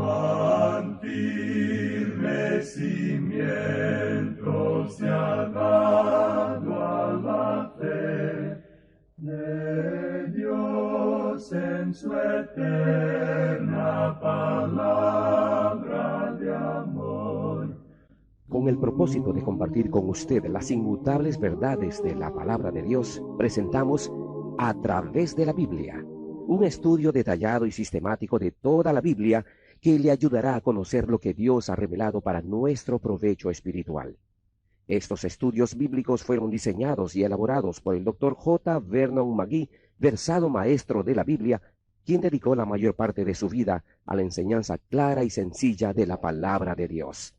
Cuán firme cimiento se ha dado a la fe de Dios en su eterna palabra de amor. Con el propósito de compartir con usted las inmutables verdades de la palabra de Dios, presentamos A Través de la Biblia, un estudio detallado y sistemático de toda la Biblia que le ayudará a conocer lo que Dios ha revelado para nuestro provecho espiritual. Estos estudios bíblicos fueron diseñados y elaborados por el Dr. J. Vernon McGee, versado maestro de la Biblia, quien dedicó la mayor parte de su vida a la enseñanza clara y sencilla de la palabra de Dios.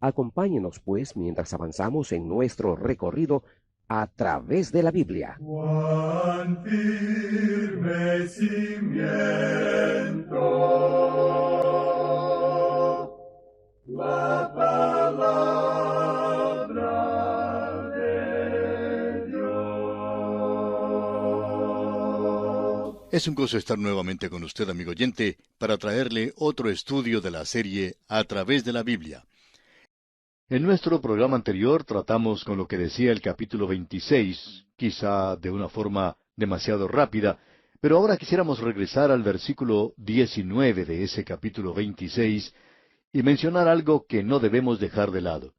Acompáñenos, pues, mientras avanzamos en nuestro recorrido a través de la Biblia. Cuán firme cimiento la palabra de Dios. Es un gozo estar nuevamente con usted, amigo oyente, para traerle otro estudio de la serie A Través de la Biblia. En nuestro programa anterior tratamos con lo que decía el capítulo 26, quizá de una forma demasiado rápida, pero ahora quisiéramos regresar al versículo 19 de ese capítulo 26 y mencionar algo que no debemos dejar de lado.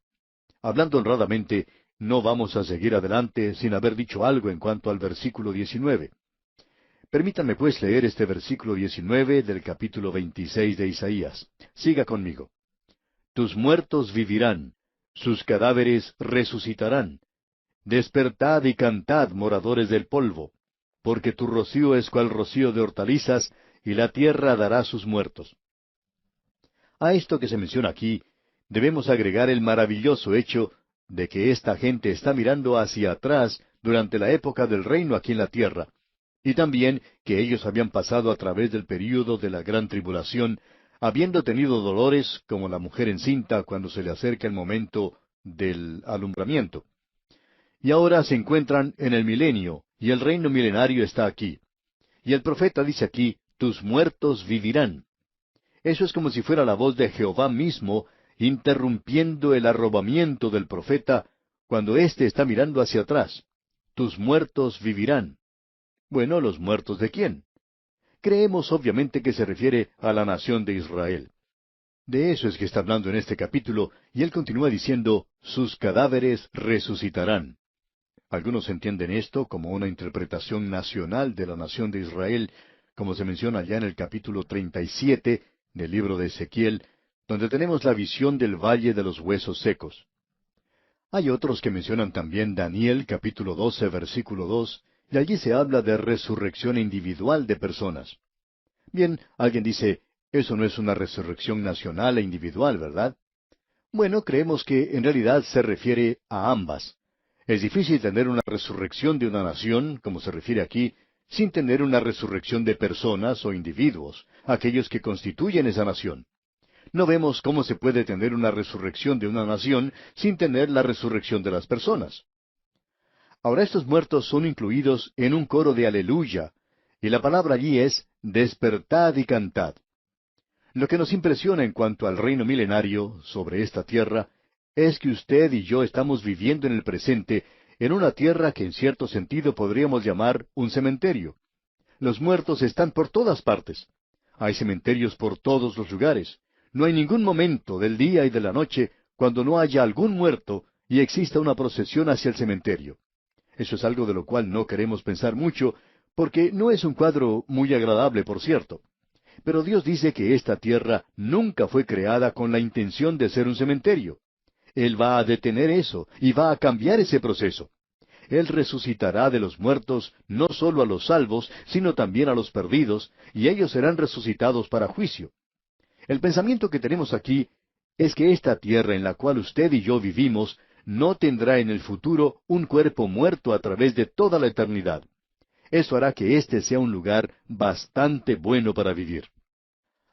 Hablando honradamente, no vamos a seguir adelante sin haber dicho algo en cuanto al versículo 19. Permítanme pues leer este versículo 19 del capítulo 26 de Isaías. Siga conmigo. Tus muertos vivirán, sus cadáveres resucitarán. Despertad y cantad, moradores del polvo, porque tu rocío es cual rocío de hortalizas, y la tierra dará sus muertos. A esto que se menciona aquí, debemos agregar el maravilloso hecho de que esta gente está mirando hacia atrás durante la época del reino aquí en la tierra, y también que ellos habían pasado a través del período de la gran tribulación, habiendo tenido dolores como la mujer encinta cuando se le acerca el momento del alumbramiento. Y ahora se encuentran en el milenio, y el reino milenario está aquí. Y el profeta dice aquí, tus muertos vivirán. Eso es como si fuera la voz de Jehová mismo, interrumpiendo el arrobamiento del profeta, cuando éste está mirando hacia atrás. Tus muertos vivirán. Bueno, ¿los muertos de quién? Creemos obviamente que se refiere a la nación de Israel. De eso es que está hablando en este capítulo, y él continúa diciendo, sus cadáveres resucitarán. Algunos entienden esto como una interpretación nacional de la nación de Israel, como se menciona allá en el capítulo 37 del libro de Ezequiel, donde tenemos la visión del valle de los huesos secos. Hay otros que mencionan también Daniel capítulo 12 versículo 2, y allí se habla de resurrección individual de personas. Bien, alguien dice, eso no es una resurrección nacional e individual, ¿verdad? Bueno, creemos que en realidad se refiere a ambas. Es difícil tener una resurrección de una nación, como se refiere aquí, sin tener una resurrección de personas o individuos, aquellos que constituyen esa nación. No vemos cómo se puede tener una resurrección de una nación sin tener la resurrección de las personas. Ahora estos muertos son incluidos en un coro de aleluya, y la palabra allí es despertad y cantad. Lo que nos impresiona en cuanto al reino milenario sobre esta tierra es que usted y yo estamos viviendo en el presente en una tierra que en cierto sentido podríamos llamar un cementerio. Los muertos están por todas partes. Hay cementerios por todos los lugares. No hay ningún momento del día y de la noche cuando no haya algún muerto y exista una procesión hacia el cementerio. Eso es algo de lo cual no queremos pensar mucho, porque no es un cuadro muy agradable, por cierto. Pero Dios dice que esta tierra nunca fue creada con la intención de ser un cementerio. Él va a detener eso y va a cambiar ese proceso. Él resucitará de los muertos no solo a los salvos, sino también a los perdidos, y ellos serán resucitados para juicio. El pensamiento que tenemos aquí es que esta tierra en la cual usted y yo vivimos no tendrá en el futuro un cuerpo muerto a través de toda la eternidad. Eso hará que este sea un lugar bastante bueno para vivir.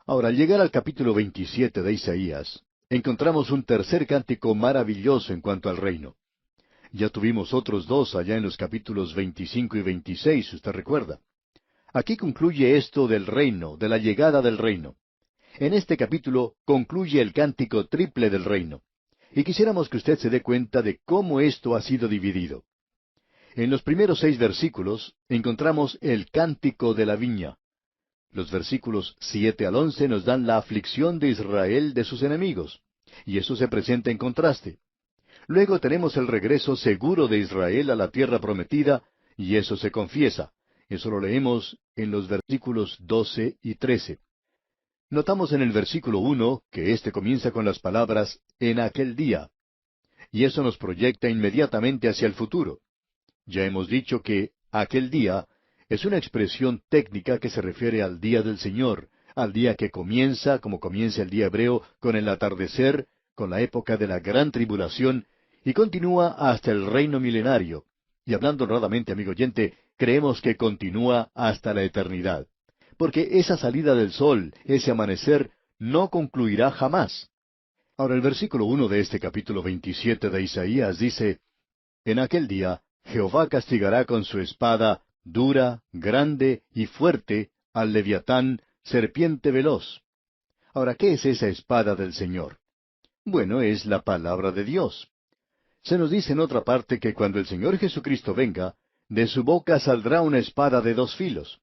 Ahora, al llegar al capítulo 27 de Isaías, encontramos un tercer cántico maravilloso en cuanto al reino. Ya tuvimos otros dos allá en los capítulos 25 y 26, usted recuerda. Aquí concluye esto del reino, de la llegada del reino. En este capítulo concluye el cántico triple del reino. Y quisiéramos que usted se dé cuenta de cómo esto ha sido dividido. En los primeros 6 versículos encontramos el cántico de la viña. Los versículos 7 al 11 nos dan la aflicción de Israel de sus enemigos, y eso se presenta en contraste. Luego tenemos el regreso seguro de Israel a la tierra prometida, y eso se confiesa. Eso lo leemos en los versículos 12 y 13. Notamos en el versículo 1 que éste comienza con las palabras «en aquel día», y eso nos proyecta inmediatamente hacia el futuro. Ya hemos dicho que aquel día es una expresión técnica que se refiere al día del Señor, al día que comienza, como comienza el día hebreo, con el atardecer, con la época de la gran tribulación, y continúa hasta el reino milenario. Y hablando honradamente, amigo oyente, creemos que continúa hasta la eternidad. Porque esa salida del sol, ese amanecer, no concluirá jamás. Ahora el versículo 1 de este capítulo 27 de Isaías dice, «En aquel día Jehová castigará con su espada, dura, grande y fuerte, al Leviatán, serpiente veloz». Ahora, ¿qué es esa espada del Señor? Bueno, es la palabra de Dios. Se nos dice en otra parte que cuando el Señor Jesucristo venga, de su boca saldrá una espada de 2 filos,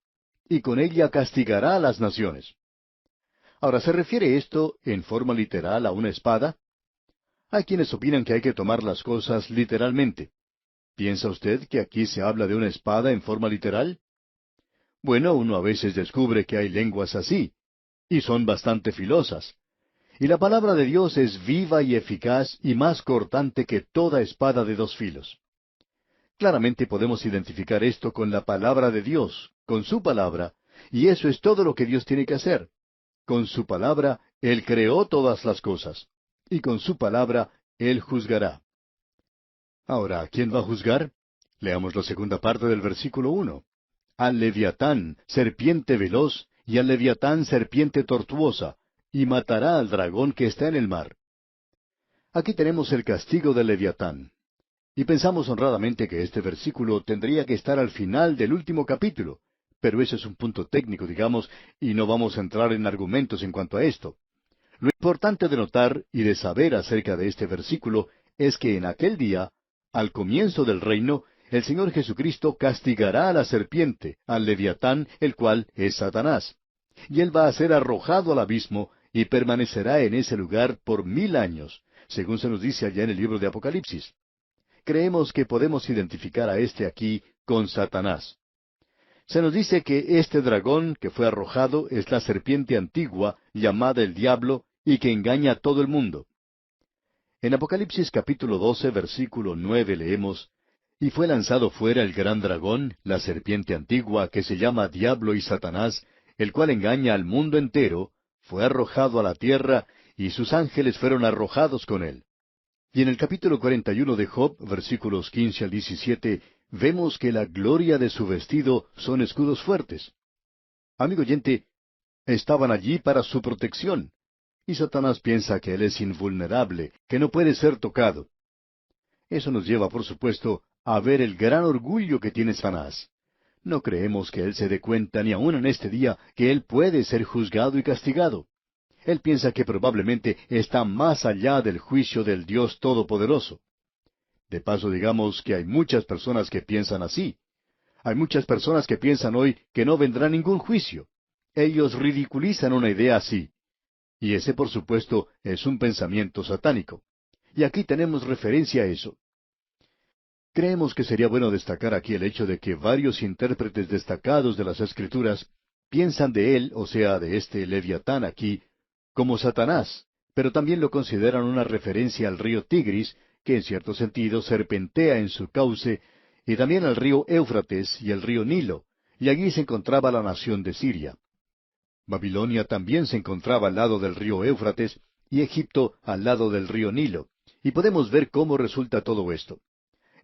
y con ella castigará a las naciones. Ahora, ¿se refiere esto en forma literal a una espada? Hay quienes opinan que hay que tomar las cosas literalmente. ¿Piensa usted que aquí se habla de una espada en forma literal? Bueno, uno a veces descubre que hay lenguas así, y son bastante filosas. Y la palabra de Dios es viva y eficaz y más cortante que toda espada de 2 filos. Claramente podemos identificar esto con la palabra de Dios, con su palabra, y eso es todo lo que Dios tiene que hacer. Con su palabra, Él creó todas las cosas, y con su palabra, Él juzgará. Ahora, ¿a quién va a juzgar? Leamos la segunda parte del versículo 1. Al Leviatán, serpiente veloz, y al Leviatán, serpiente tortuosa, y matará al dragón que está en el mar. Aquí tenemos el castigo del Leviatán. Y pensamos honradamente que este versículo tendría que estar al final del último capítulo, pero ese es un punto técnico, digamos, y no vamos a entrar en argumentos en cuanto a esto. Lo importante de notar y de saber acerca de este versículo es que en aquel día, al comienzo del reino, el Señor Jesucristo castigará a la serpiente, al Leviatán, el cual es Satanás. Y él va a ser arrojado al abismo y permanecerá en ese lugar por 1000 años, según se nos dice allá en el libro de Apocalipsis. Creemos que podemos identificar a este aquí con Satanás. Se nos dice que este dragón que fue arrojado es la serpiente antigua, llamada el diablo, y que engaña a todo el mundo. En Apocalipsis capítulo 12, versículo 9 leemos, «Y fue lanzado fuera el gran dragón, la serpiente antigua, que se llama Diablo y Satanás, el cual engaña al mundo entero, fue arrojado a la tierra, y sus ángeles fueron arrojados con él». Y en el capítulo 41 de Job, versículos 15 al 17, vemos que la gloria de su vestido son escudos fuertes. Amigo oyente, estaban allí para su protección. Y Satanás piensa que él es invulnerable, que no puede ser tocado. Eso nos lleva, por supuesto, a ver el gran orgullo que tiene Satanás. No creemos que él se dé cuenta ni aun en este día que él puede ser juzgado y castigado. Él piensa que probablemente está más allá del juicio del Dios Todopoderoso. De paso, digamos que hay muchas personas que piensan así. Hay muchas personas que piensan hoy que no vendrá ningún juicio. Ellos ridiculizan una idea así. Y ese, por supuesto, es un pensamiento satánico. Y aquí tenemos referencia a eso. Creemos que sería bueno destacar aquí el hecho de que varios intérpretes destacados de las Escrituras piensan de él, o sea, de este Leviatán aquí, como Satanás, pero también lo consideran una referencia al río Tigris, que en cierto sentido serpentea en su cauce, y también al río Éufrates y el río Nilo, y allí se encontraba la nación de Siria. Babilonia también se encontraba al lado del río Éufrates, y Egipto al lado del río Nilo, y podemos ver cómo resulta todo esto.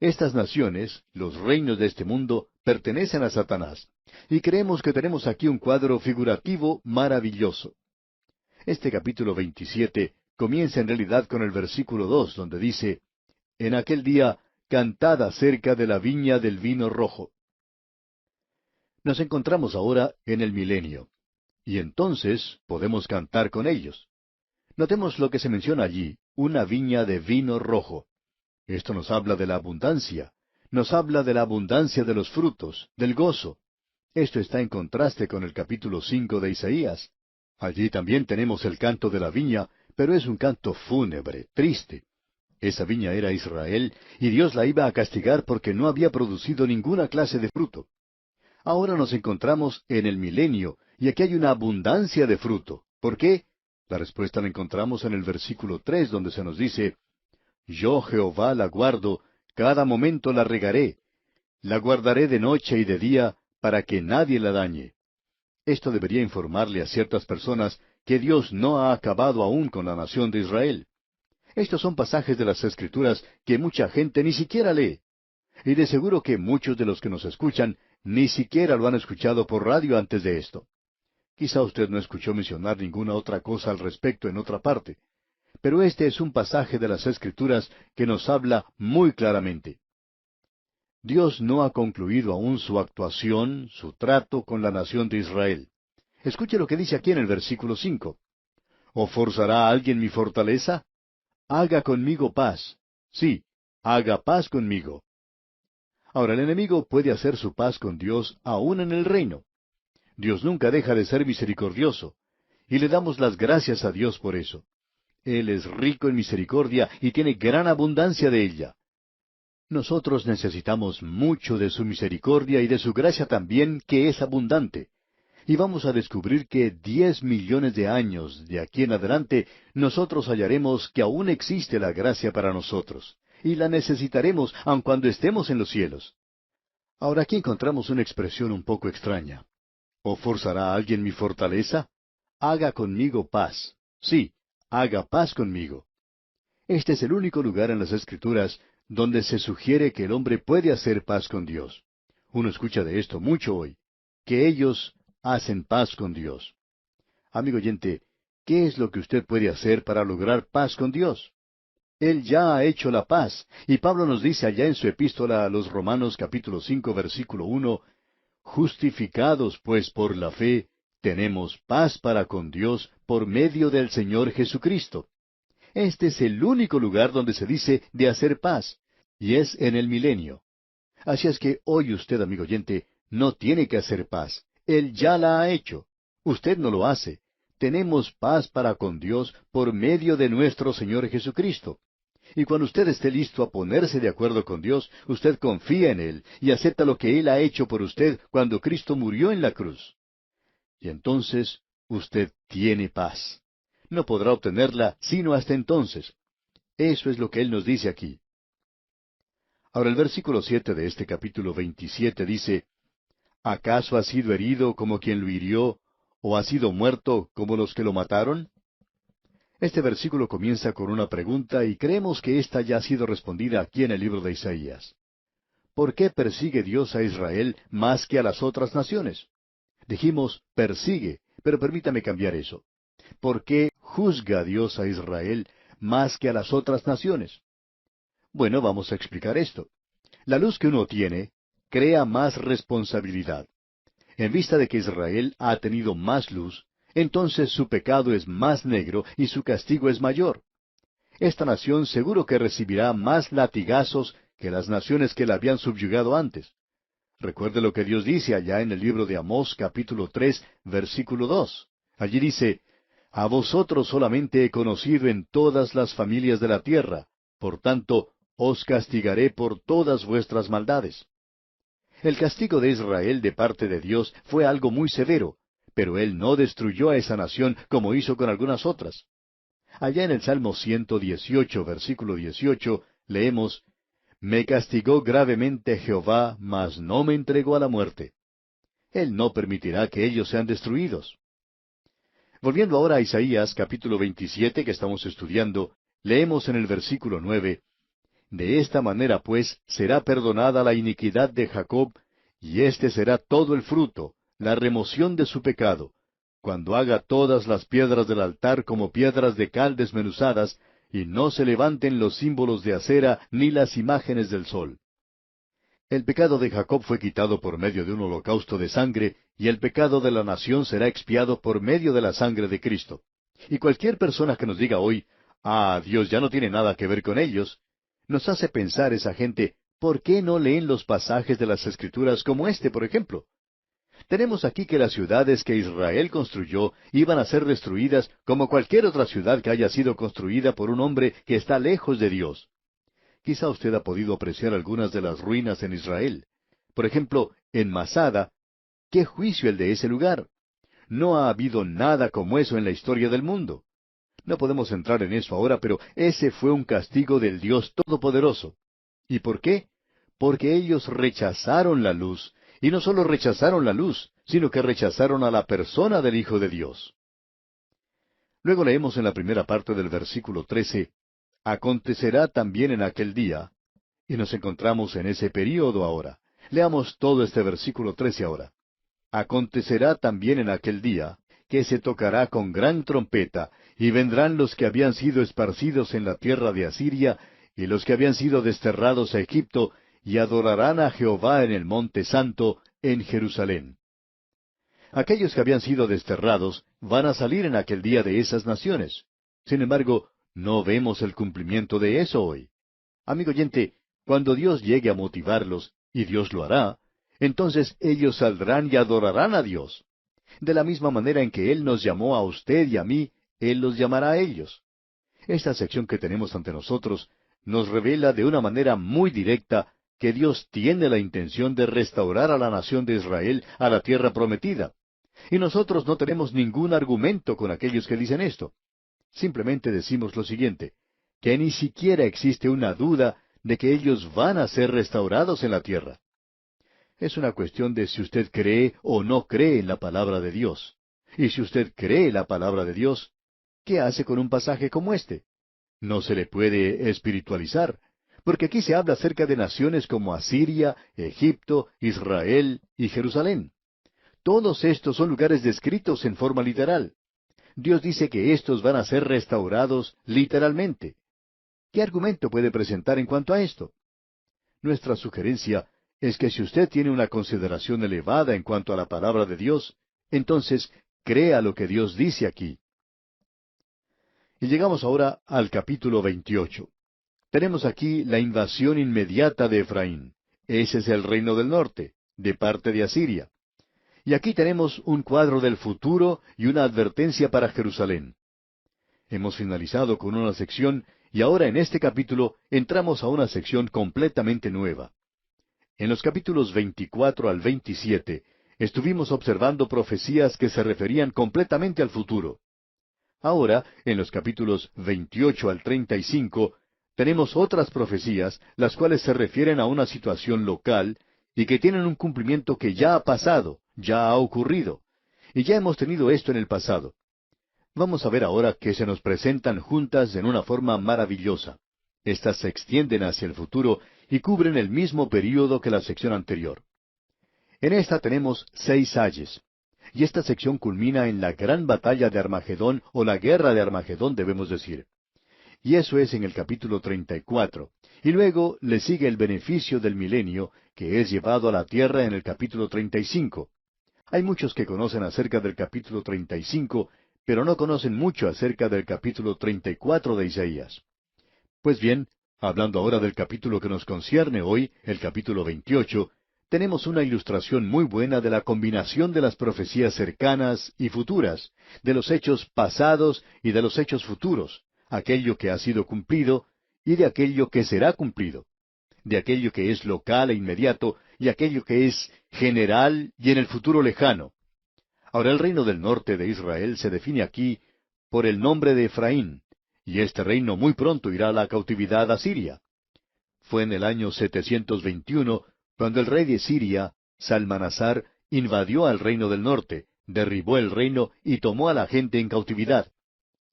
Estas naciones, los reinos de este mundo, pertenecen a Satanás, y creemos que tenemos aquí un cuadro figurativo maravilloso. Este capítulo 27 comienza en realidad con el versículo 2, donde dice, «En aquel día, cantad acerca de la viña del vino rojo». Nos encontramos ahora en el milenio. y entonces podemos cantar con ellos. Notemos lo que se menciona allí, una viña de vino rojo. Esto nos habla de la abundancia, nos habla de la abundancia de los frutos, del gozo. Esto está en contraste con el capítulo 5 de Isaías. Allí también tenemos el canto de la viña, pero es un canto fúnebre, triste. Esa viña era Israel, y Dios la iba a castigar porque no había producido ninguna clase de fruto. Ahora nos encontramos en el milenio, y aquí hay una abundancia de fruto. ¿Por qué? La respuesta la encontramos en el versículo 3, donde se nos dice, Yo Jehová la guardo, cada momento la regaré, la guardaré de noche y de día, para que nadie la dañe. Esto debería informarle a ciertas personas que Dios no ha acabado aún con la nación de Israel. Estos son pasajes de las Escrituras que mucha gente ni siquiera lee. Y de seguro que muchos de los que nos escuchan ni siquiera lo han escuchado por radio antes de esto. Quizá usted no escuchó mencionar ninguna otra cosa al respecto en otra parte. Pero este es un pasaje de las Escrituras que nos habla muy claramente. Dios no ha concluido aún su actuación, su trato con la nación de Israel. Escuche lo que dice aquí en el versículo 5. ¿O forzará a alguien mi fortaleza? Haga conmigo paz. Sí, haga paz conmigo. Ahora, el enemigo puede hacer su paz con Dios aún en el reino. Dios nunca deja de ser misericordioso, y le damos las gracias a Dios por eso. Él es rico en misericordia y tiene gran abundancia de ella. Nosotros necesitamos mucho de su misericordia y de su gracia también, que es abundante. Y vamos a descubrir que 10 millones de años de aquí en adelante, nosotros hallaremos que aún existe la gracia para nosotros, y la necesitaremos aun cuando estemos en los cielos. Ahora aquí encontramos una expresión un poco extraña. ¿O forzará a alguien mi fortaleza? Haga conmigo paz. Sí, haga paz conmigo. Este es el único lugar en las Escrituras donde se sugiere que el hombre puede hacer paz con Dios. Uno escucha de esto mucho hoy, que ellos hacen paz con Dios. Amigo oyente, ¿qué es lo que usted puede hacer para lograr paz con Dios? Él ya ha hecho la paz, y Pablo nos dice allá en su epístola a los Romanos capítulo 5 versículo 1, Justificados pues por la fe, tenemos paz para con Dios por medio del Señor Jesucristo. Este es el único lugar donde se dice de hacer paz, y es en el milenio. Así es que hoy usted, amigo oyente, no tiene que hacer paz. Él ya la ha hecho. Usted no lo hace. Tenemos paz para con Dios por medio de nuestro Señor Jesucristo. Y cuando usted esté listo a ponerse de acuerdo con Dios, usted confía en Él y acepta lo que Él ha hecho por usted cuando Cristo murió en la cruz. Y entonces usted tiene paz. No podrá obtenerla sino hasta entonces. Eso es lo que Él nos dice aquí. Ahora el versículo 7 de este capítulo 27 dice, ¿Acaso ha sido herido como quien lo hirió, o ha sido muerto como los que lo mataron? Este versículo comienza con una pregunta y creemos que ésta ya ha sido respondida aquí en el libro de Isaías. ¿Por qué persigue Dios a Israel más que a las otras naciones? Dijimos persigue, pero permítame cambiar eso. ¿Por qué juzga Dios a Israel más que a las otras naciones? Bueno, vamos a explicar esto. La luz que uno tiene crea más responsabilidad. En vista de que Israel ha tenido más luz, entonces su pecado es más negro y su castigo es mayor. Esta nación seguro que recibirá más latigazos que las naciones que la habían subyugado antes. Recuerde lo que Dios dice allá en el libro de Amós capítulo 3, versículo 2. Allí dice, A vosotros solamente he conocido en todas las familias de la tierra, por tanto, os castigaré por todas vuestras maldades. El castigo de Israel de parte de Dios fue algo muy severo, pero Él no destruyó a esa nación como hizo con algunas otras. Allá en el Salmo 118, versículo 18, leemos, Me castigó gravemente Jehová, mas no me entregó a la muerte. Él no permitirá que ellos sean destruidos. Volviendo ahora a Isaías capítulo 27 que estamos estudiando, leemos en el versículo 9, De esta manera pues será perdonada la iniquidad de Jacob, y este será todo el fruto, la remoción de su pecado, cuando haga todas las piedras del altar como piedras de cal desmenuzadas, y no se levanten los símbolos de acera ni las imágenes del sol. El pecado de Jacob fue quitado por medio de un holocausto de sangre, y el pecado de la nación será expiado por medio de la sangre de Cristo. Y cualquier persona que nos diga hoy, Dios ya no tiene nada que ver con ellos, nos hace pensar esa gente, ¿por qué no leen los pasajes de las Escrituras como este, por ejemplo? Tenemos aquí que las ciudades que Israel construyó iban a ser destruidas como cualquier otra ciudad que haya sido construida por un hombre que está lejos de Dios. Quizá usted ha podido apreciar algunas de las ruinas en Israel. Por ejemplo, en Masada, ¿qué juicio el de ese lugar? No ha habido nada como eso en la historia del mundo. No podemos entrar en eso ahora, pero ese fue un castigo del Dios Todopoderoso. ¿Y por qué? Porque ellos rechazaron la luz, y no solo rechazaron la luz, sino que rechazaron a la persona del Hijo de Dios. Luego leemos en la primera parte del versículo 13, acontecerá también en aquel día, y nos encontramos en ese período ahora. Leamos todo este versículo 13 ahora. Acontecerá también en aquel día, que se tocará con gran trompeta, y vendrán los que habían sido esparcidos en la tierra de Asiria, y los que habían sido desterrados a Egipto, y adorarán a Jehová en el monte santo, en Jerusalén. Aquellos que habían sido desterrados van a salir en aquel día de esas naciones. Sin embargo, no vemos el cumplimiento de eso hoy. Amigo oyente, cuando Dios llegue a motivarlos, y Dios lo hará, entonces ellos saldrán y adorarán a Dios. De la misma manera en que Él nos llamó a usted y a mí, Él los llamará a ellos. Esta sección que tenemos ante nosotros nos revela de una manera muy directa que Dios tiene la intención de restaurar a la nación de Israel a la tierra prometida. Y nosotros no tenemos ningún argumento con aquellos que dicen esto. Simplemente decimos lo siguiente, que ni siquiera existe una duda de que ellos van a ser restaurados en la tierra. Es una cuestión de si usted cree o no cree en la palabra de Dios. Y si usted cree la palabra de Dios, ¿qué hace con un pasaje como este? No se le puede espiritualizar, porque aquí se habla acerca de naciones como Asiria, Egipto, Israel y Jerusalén. Todos estos son lugares descritos en forma literal. Dios dice que estos van a ser restaurados literalmente. ¿Qué argumento puede presentar en cuanto a esto? Nuestra sugerencia es que si usted tiene una consideración elevada en cuanto a la palabra de Dios, entonces crea lo que Dios dice aquí. Y llegamos ahora al capítulo 28. Tenemos aquí la invasión inmediata de Efraín. Ese es el reino del norte, de parte de Asiria. Y aquí tenemos un cuadro del futuro y una advertencia para Jerusalén. Hemos finalizado con una sección y ahora en este capítulo entramos a una sección completamente nueva. En los capítulos 24 al 27 estuvimos observando profecías que se referían completamente al futuro. Ahora, en los capítulos 28 al 35, tenemos otras profecías, las cuales se refieren a una situación local y que tienen un cumplimiento que ya ha pasado, ya ha ocurrido. Y ya hemos tenido esto en el pasado. Vamos a ver ahora que se nos presentan juntas en una forma maravillosa. Estas se extienden hacia el futuro y cubren el mismo período que la sección anterior. En esta tenemos 6 ayes. Y esta sección culmina en la gran batalla de Armagedón, o la guerra de Armagedón, debemos decir. Y eso es en el capítulo 34. Y luego le sigue el beneficio del milenio, que es llevado a la tierra en el capítulo 35. Hay muchos que conocen acerca del capítulo 35, pero no conocen mucho acerca del capítulo 34 de Isaías. Pues bien, hablando ahora del capítulo que nos concierne hoy, el capítulo 28, tenemos una ilustración muy buena de la combinación de las profecías cercanas y futuras, de los hechos pasados y de los hechos futuros, aquello que ha sido cumplido y de aquello que será cumplido, de aquello que es local e inmediato y aquello que es general y en el futuro lejano. Ahora el reino del norte de Israel se define aquí por el nombre de Efraín, y este reino muy pronto irá a la cautividad a Siria. Fue en el año 721 cuando el rey de Siria, Salmanasar, invadió al reino del norte, derribó el reino y tomó a la gente en cautividad.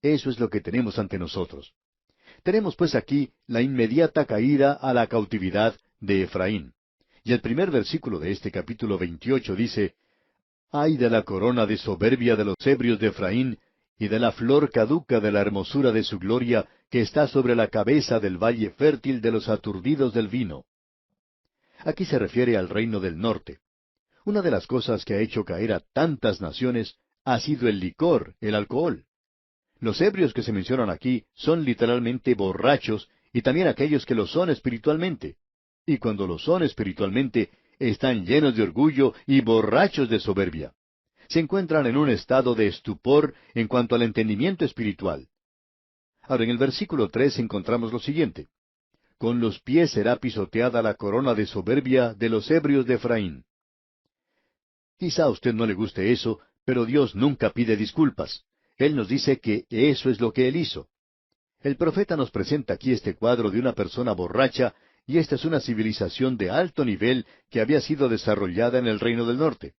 Eso es lo que tenemos ante nosotros. Tenemos pues aquí la inmediata caída a la cautividad de Efraín. Y el primer versículo de este capítulo 28 dice, «Ay de la corona de soberbia de los ebrios de Efraín, y de la flor caduca de la hermosura de su gloria, que está sobre la cabeza del valle fértil de los aturdidos del vino». Aquí se refiere al reino del norte. Una de las cosas que ha hecho caer a tantas naciones ha sido el licor, el alcohol. Los ebrios que se mencionan aquí son literalmente borrachos y también aquellos que lo son espiritualmente. Y cuando lo son espiritualmente, están llenos de orgullo y borrachos de soberbia. Se encuentran en un estado de estupor en cuanto al entendimiento espiritual. Ahora, en el versículo 3 encontramos lo siguiente. Con los pies será pisoteada la corona de soberbia de los ebrios de Efraín. Quizá a usted no le guste eso, pero Dios nunca pide disculpas. Él nos dice que eso es lo que Él hizo. El profeta nos presenta aquí este cuadro de una persona borracha, y esta es una civilización de alto nivel que había sido desarrollada en el reino del norte.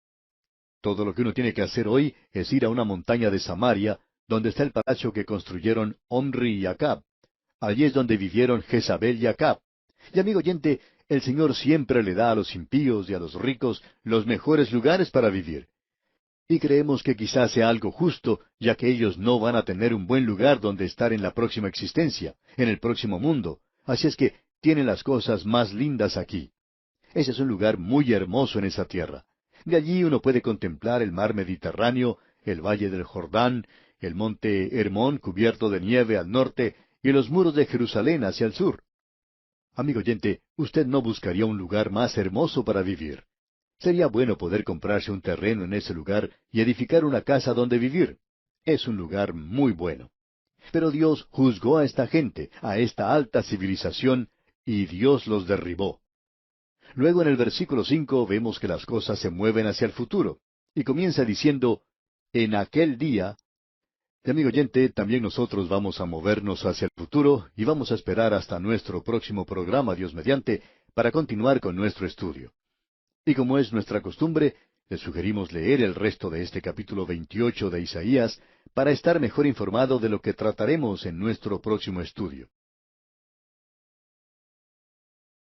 Todo lo que uno tiene que hacer hoy es ir a una montaña de Samaria, donde está el palacio que construyeron Omri y Acab. Allí es donde vivieron Jezabel y Acab. Y amigo oyente, el Señor siempre le da a los impíos y a los ricos los mejores lugares para vivir. Y creemos que quizás sea algo justo, ya que ellos no van a tener un buen lugar donde estar en la próxima existencia, en el próximo mundo. Así es que tienen las cosas más lindas aquí. Ese es un lugar muy hermoso en esa tierra. De allí uno puede contemplar el mar Mediterráneo, el valle del Jordán, el monte Hermón cubierto de nieve al norte y los muros de Jerusalén hacia el sur. Amigo oyente, usted no buscaría un lugar más hermoso para vivir. Sería bueno poder comprarse un terreno en ese lugar y edificar una casa donde vivir. Es un lugar muy bueno. Pero Dios juzgó a esta gente, a esta alta civilización, y Dios los derribó. Luego en el versículo 5 vemos que las cosas se mueven hacia el futuro, y comienza diciendo, en aquel día. Y amigo oyente, también nosotros vamos a movernos hacia el futuro, y vamos a esperar hasta nuestro próximo programa, Dios mediante, para continuar con nuestro estudio. Y como es nuestra costumbre, le sugerimos leer el resto de este capítulo 28 de Isaías para estar mejor informado de lo que trataremos en nuestro próximo estudio.